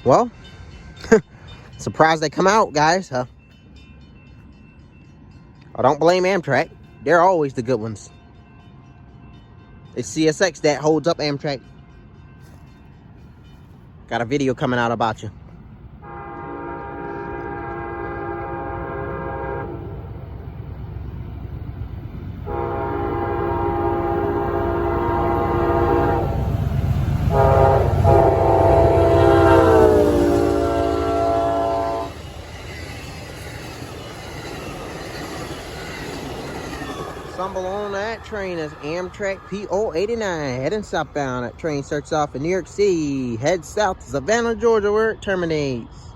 Well, surprised they come out, guys. I don't blame Amtrak. They're always the good ones. It's CSX that holds up Amtrak. Got a video coming out about you. Stumble on that train is Amtrak P089 heading southbound. That train starts off in New York City, heads south to Savannah, Georgia, where it terminates.